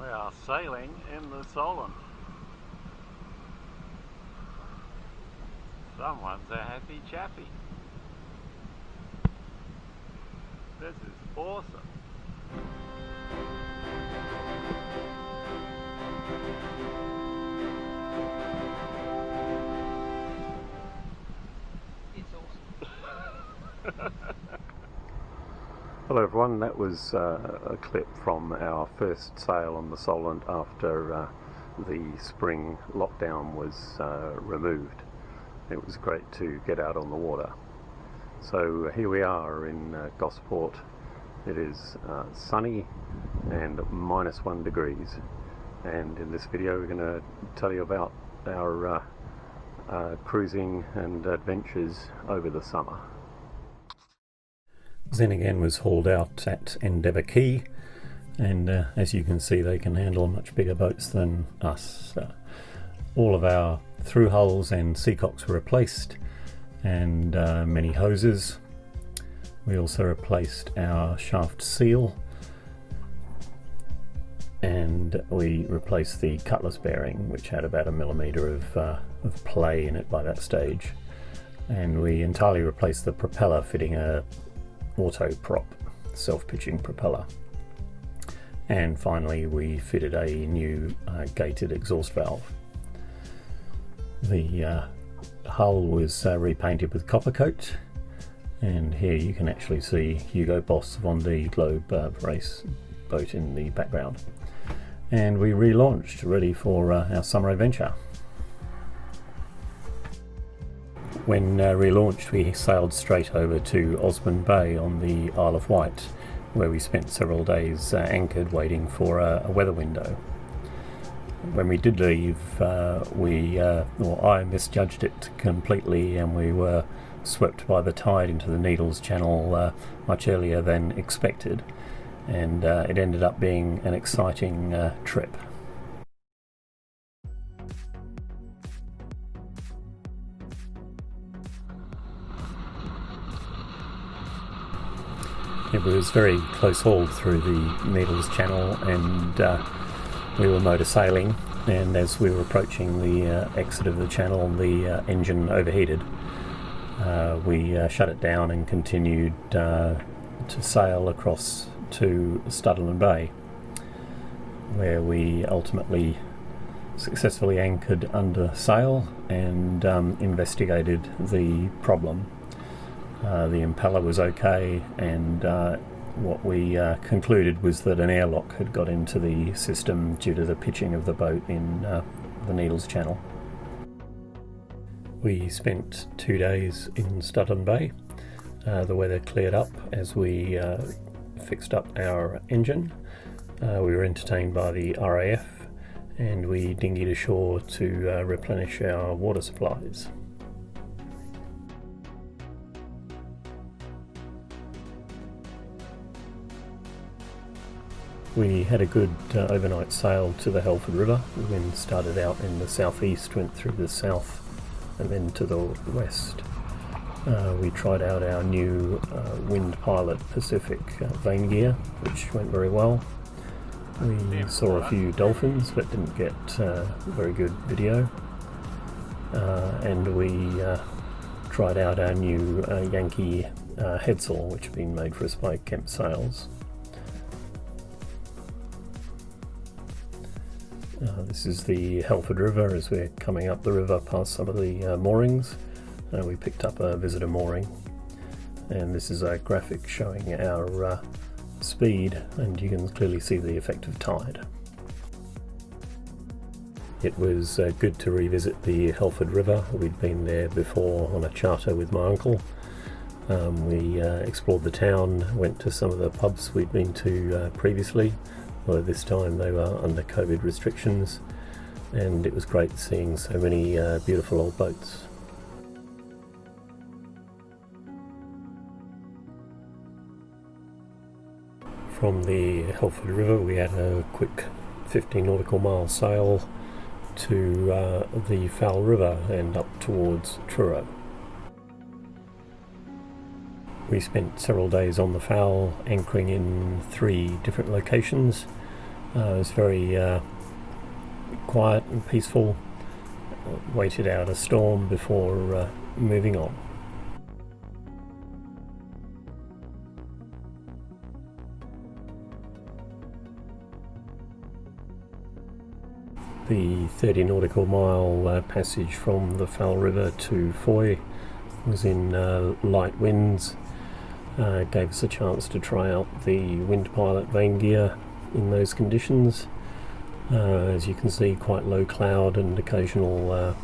We are sailing in the Solent. Someone's a happy chappy. This is awesome. It's awesome. Hello everyone, that was a clip from our first sail on the Solent after the spring lockdown was removed. It was great to get out on the water. So here we are in Gosport. It is sunny and -1 degrees, and in this video we're going to tell you about our cruising and adventures over the summer. Zen again was hauled out at Endeavour Quay, and as you can see they can handle much bigger boats than us. All of our through hulls and seacocks were replaced, and many hoses. We also replaced our shaft seal, and we replaced the cutlass bearing, which had about 1 millimetre of play in it by that stage, and we entirely replaced the propeller, fitting a auto prop self-pitching propeller, and finally we fitted a new gated exhaust valve. The hull was repainted with copper coat, and here you can actually see Hugo Boss von the Globe race boat in the background, and we relaunched ready for our summer adventure. When relaunched, we sailed straight over to Osborne Bay on the Isle of Wight, where we spent several days anchored waiting for a weather window. When we did leave, I misjudged it completely, and we were swept by the tide into the Needles Channel much earlier than expected, and it ended up being an exciting trip. It was very close hauled through the Needles Channel, and we were motor sailing, and as we were approaching the exit of the channel, the engine overheated. We shut it down and continued to sail across to Studland Bay, where we ultimately successfully anchored under sail and investigated the problem. The impeller was okay, and what we concluded was that an airlock had got into the system due to the pitching of the boat in the Needles Channel. We spent 2 days in Studland Bay. The weather cleared up as we fixed up our engine. We were entertained by the RAF, and we dinghied ashore to replenish our water supplies. We had a good overnight sail to the Helford River. The wind started out in the southeast, went through the south and then to the west. We tried out our new Wind Pilot Pacific vane gear, which went very well. We saw a few dolphins but didn't get very good video. And we tried out our new Yankee headsail, which had been made for us by Kemp Sails. This is the Helford River as we're coming up the river past some of the moorings. We picked up a visitor mooring, and this is a graphic showing our speed, and you can clearly see the effect of tide. It was good to revisit the Helford River. We'd been there before on a charter with my uncle. We explored the town, went to some of the pubs we'd been to previously, although this time they were under COVID restrictions, and it was great seeing so many beautiful old boats. From the Helford River we had a quick 15 nautical mile sail to the Fowey River and up towards Truro. We spent several days on the Fowey, anchoring in 3 different locations. It was very quiet and peaceful. Waited out a storm before moving on. The 30 nautical mile passage from the Fowey River to Fowey was in light winds. Gave us a chance to try out the wind pilot vane gear in those conditions. As you can see, quite low cloud and occasional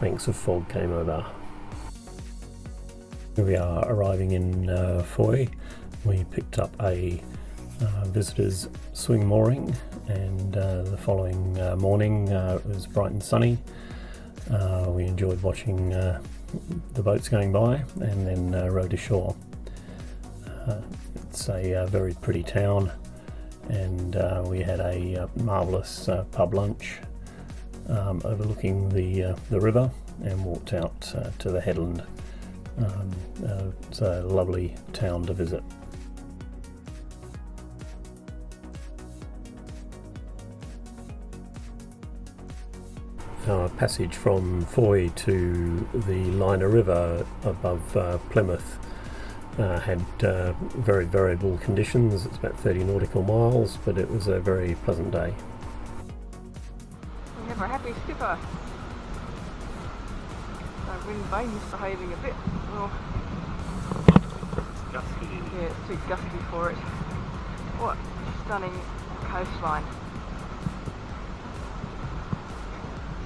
banks of fog came over. Here we are arriving in Fowey. We picked up a visitor's swing mooring, and the following morning it was bright and sunny. We enjoyed watching the boats going by and then rowed ashore. It's a very pretty town, and we had a marvellous pub lunch overlooking the river and walked out to the headland. It's a lovely town to visit. Our passage from Fowey to the Lynher River above Plymouth had very variable conditions. It's about 30 nautical miles, but it was a very pleasant day. We have a happy skipper. So wind vane misbehaving a bit. Well, Gusty. yeah, it's too gusty for it. What stunning coastline.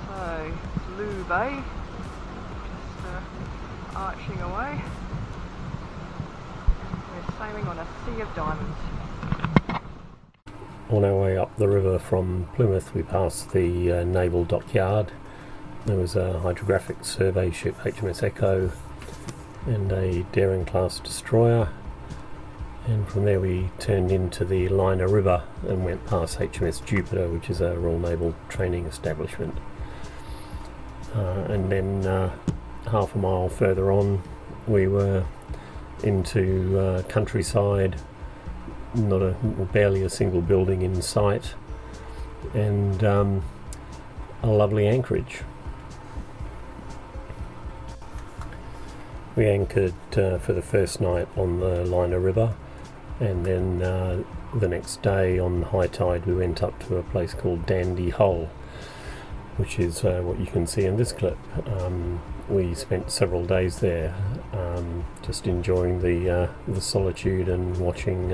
So, it's Loo Bay, just arching away. We're sailing on a sea of diamonds. On our way up the river from Plymouth, we passed the naval dockyard. There was a hydrographic survey ship, HMS Echo, and a Daring class destroyer. And from there we turned into the Lynher River and went past HMS Jupiter, which is a Royal Naval training establishment. And then half a mile further on we were into countryside, barely a single building in sight, and a lovely anchorage. We anchored for the first night on the Lynher River, and then the next day on high tide we went up to a place called Dandy Hole, which is what you can see in this clip. We spent several days there, just enjoying the solitude and watching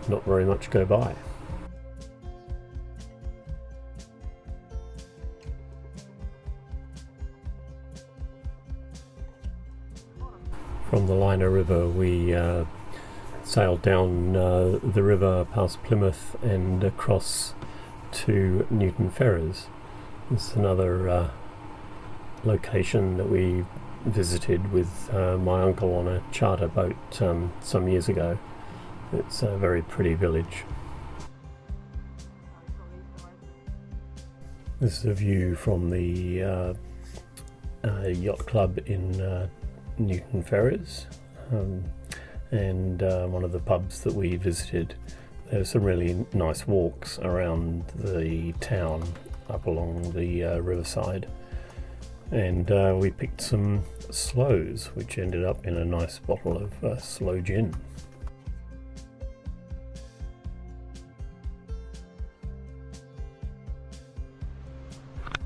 not very much go by. From the Lynher River we sailed down the river past Plymouth and across to Newton Ferrers. It's another location that we visited with my uncle on a charter boat some years ago. It's a very pretty village. This is a view from the yacht club in Newton Ferrers, and one of the pubs that we visited. There were some really nice walks around the town up along the riverside, and we picked some sloes, which ended up in a nice bottle of sloe gin.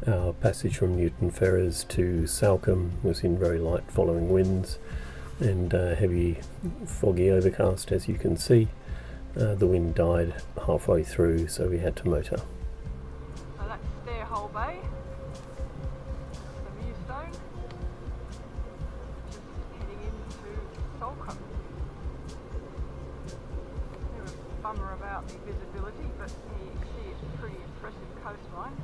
Our passage from Newton Ferrers to Salcombe was in very light following winds and heavy foggy overcast, as you can see. The wind died halfway through, so we had to motor. So that's Stairhole Bay, the Mewstone, just heading into Salcombe. Bit of a bummer about the visibility, but you see it's a pretty impressive coastline.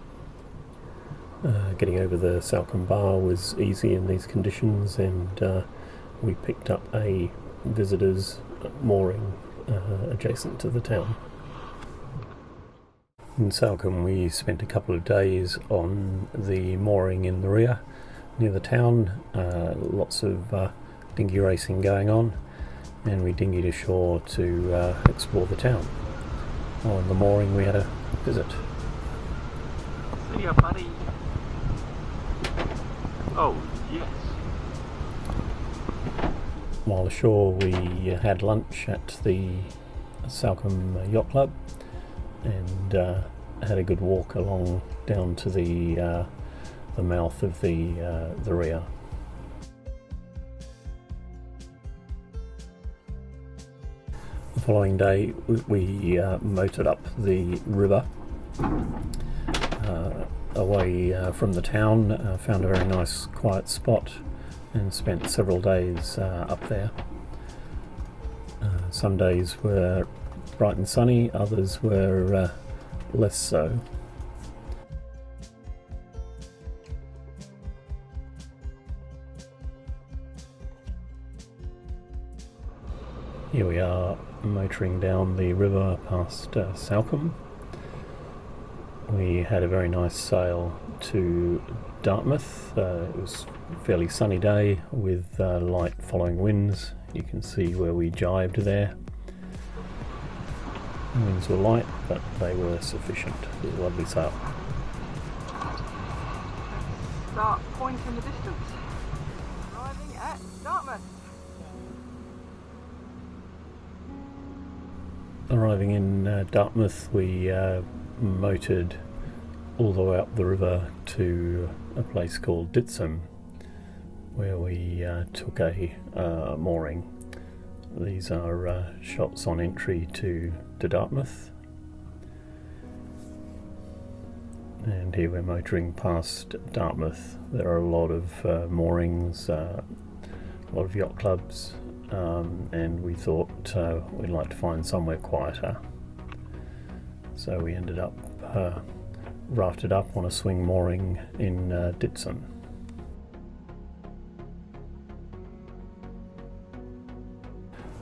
Getting over the Salcombe Bar was easy in these conditions, and we picked up a visitor's mooring adjacent to the town. In Salcombe we spent a couple of days on the mooring in the rear near the town. Lots of dinghy racing going on, and we dinghied ashore to explore the town. On the mooring we had a is it? See ya, buddy. Oh, yes. While ashore, we had lunch at the Salcombe Yacht Club and had a good walk along down to the mouth of the Rea. The following day, we motored up the river away from the town, found a very nice quiet spot and spent several days up there. Some days were bright and sunny, others were less so. Here we are motoring down the river past Salcombe. We had a very nice sail to Dartmouth. It was a fairly sunny day with light following winds. You can see where we jibed there. The winds were light, but they were sufficient. It was a lovely sail. Start point in the distance. Arriving at Dartmouth. Arriving in Dartmouth, we motored all the way up the river to a place called Ditsum, where we took a mooring. These are shots on entry to Dartmouth, and here we're motoring past Dartmouth. There are a lot of moorings, a lot of yacht clubs, and we thought we'd like to find somewhere quieter. So we ended up rafted up on a swing mooring in Ditsum.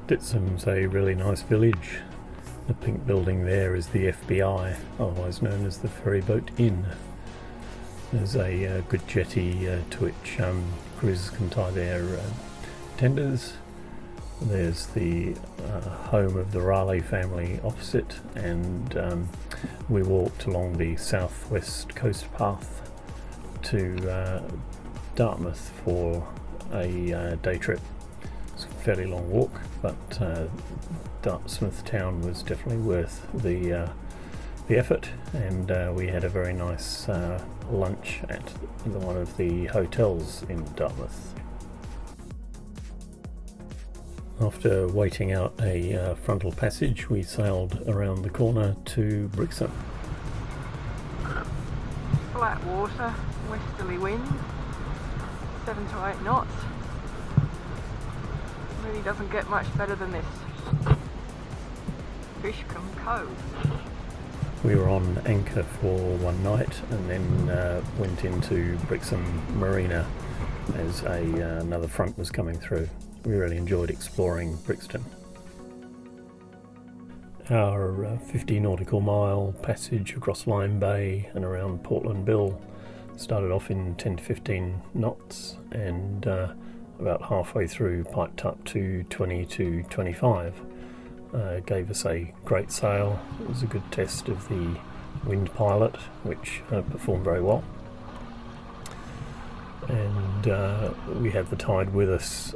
Ditsum's a really nice village. The pink building there is the FBI, otherwise known as the Ferryboat Inn. There's a good jetty to which cruisers can tie their tenders. There's the home of the Raleigh family opposite, and we walked along the southwest coast path to Dartmouth for a day trip. It's a fairly long walk, but Dartmouth town was definitely worth the effort, and we had a very nice lunch at one of the hotels in Dartmouth. After waiting out a frontal passage, we sailed around the corner to Brixham. Flat water, westerly wind, 7 to 8 knots. Really doesn't get much better than this. Fishcombe Cove. We were on anchor for one night and then went into Brixham Marina as another front was coming through. We really enjoyed exploring Brixton. Our 50 nautical mile passage across Lyme Bay and around Portland Bill started off in 10 to 15 knots, and about halfway through piped up to 20 to 25. Gave us a great sail. It was a good test of the wind pilot, which performed very well. And we had the tide with us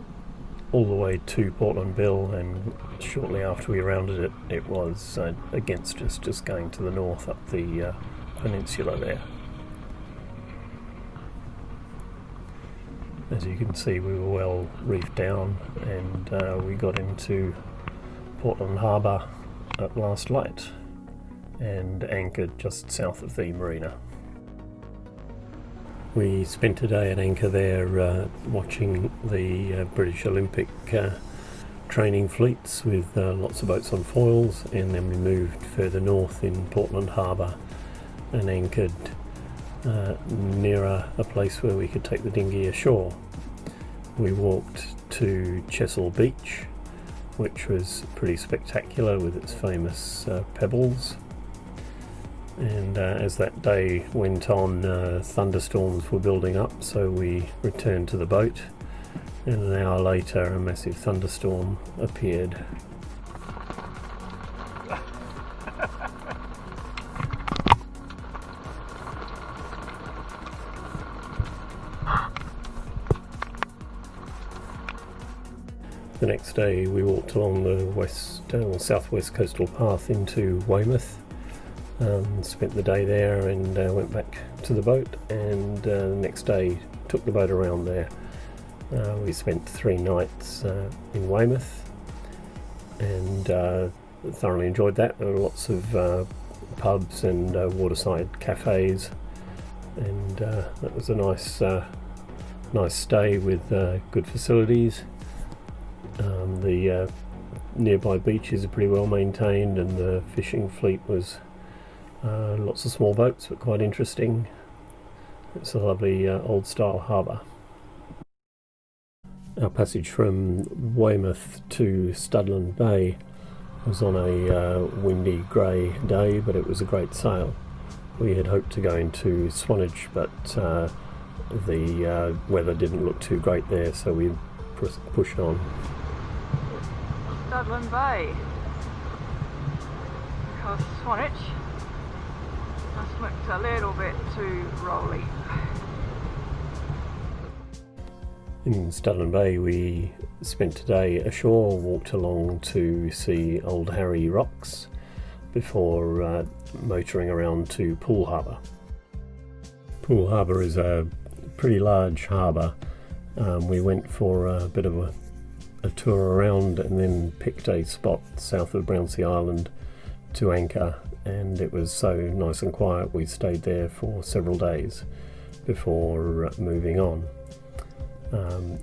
all the way to Portland Bill, and shortly after we rounded it, it was against us, just going to the north up the peninsula there. As you can see, we were well reefed down, and we got into Portland Harbour at last light and anchored just south of the marina. We spent a day at anchor there watching the British Olympic training fleets with lots of boats on foils, and then we moved further north in Portland Harbour and anchored nearer a place where we could take the dinghy ashore. We walked to Chesil Beach, which was pretty spectacular with its famous pebbles. And as that day went on, thunderstorms were building up, so we returned to the boat, and an hour later a massive thunderstorm appeared. The next day we walked along the west or southwest coastal path into Weymouth, spent the day there and went back to the boat, and the next day took the boat around there. We spent 3 nights in Weymouth and thoroughly enjoyed that. There were lots of pubs and waterside cafes, and that was a nice stay with good facilities. The nearby beaches are pretty well maintained, and the fishing fleet was lots of small boats, but quite interesting. It's a lovely old style harbour. Our passage from Weymouth to Studland Bay was on a windy grey day, but it was a great sail. We had hoped to go into Swanage, but the weather didn't look too great there, so we pushed on. Studland Bay. Because Swanage just looked a little bit too rolly. In Studland Bay we spent a day ashore, walked along to see Old Harry Rocks before motoring around to Poole Harbour. Poole Harbour is a pretty large harbour. We went for a bit of a tour around and then picked a spot south of Brownsea Island to anchor, and it was so nice and quiet we stayed there for several days before moving on.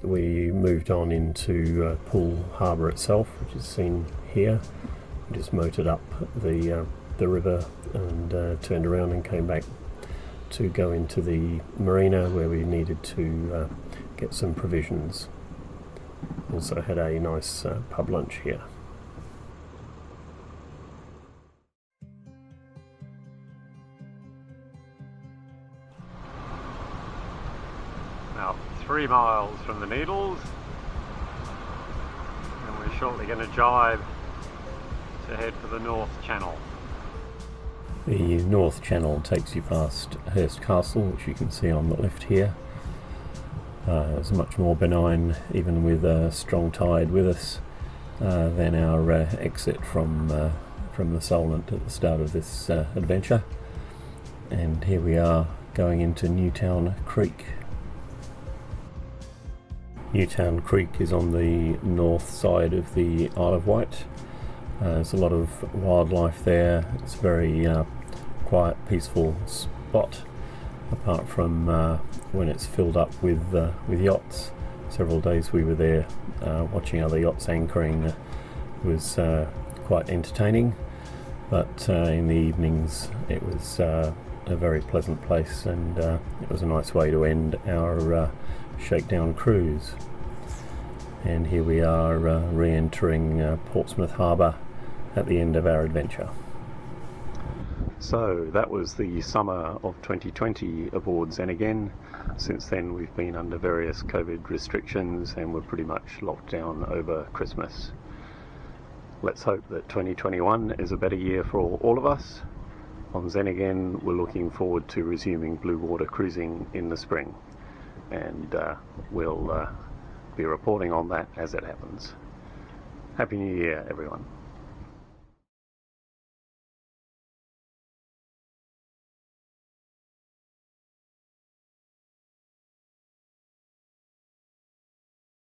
We moved on into Poole Harbour itself, which is seen here. We just motored up the river and turned around and came back to go into the marina where we needed to get some provisions. Also had a nice pub lunch here. Now 3 miles from the Needles, and we're shortly going to jibe to head for the North Channel. The North Channel takes you past Hurst Castle, which you can see on the left here. It's much more benign, even with a strong tide with us, than our exit from the Solent at the start of this adventure. And here we are going into Newtown Creek. Newtown Creek is on the north side of the Isle of Wight. There's a lot of wildlife there. It's a very quiet, peaceful spot, apart from when it's filled up with yachts. Several days we were there watching other yachts anchoring. It was quite entertaining, but in the evenings it was a very pleasant place, and it was a nice way to end our shakedown cruise. And here we are re-entering Portsmouth Harbour at the end of our adventure. So that was the summer of 2020 aboard Zen again. Since then we've been under various COVID restrictions and we're pretty much locked down over Christmas. Let's hope that 2021 is a better year for all of us. On Zen again we're looking forward to resuming blue water cruising in the spring, and we'll be reporting on that as it happens. Happy New Year, everyone.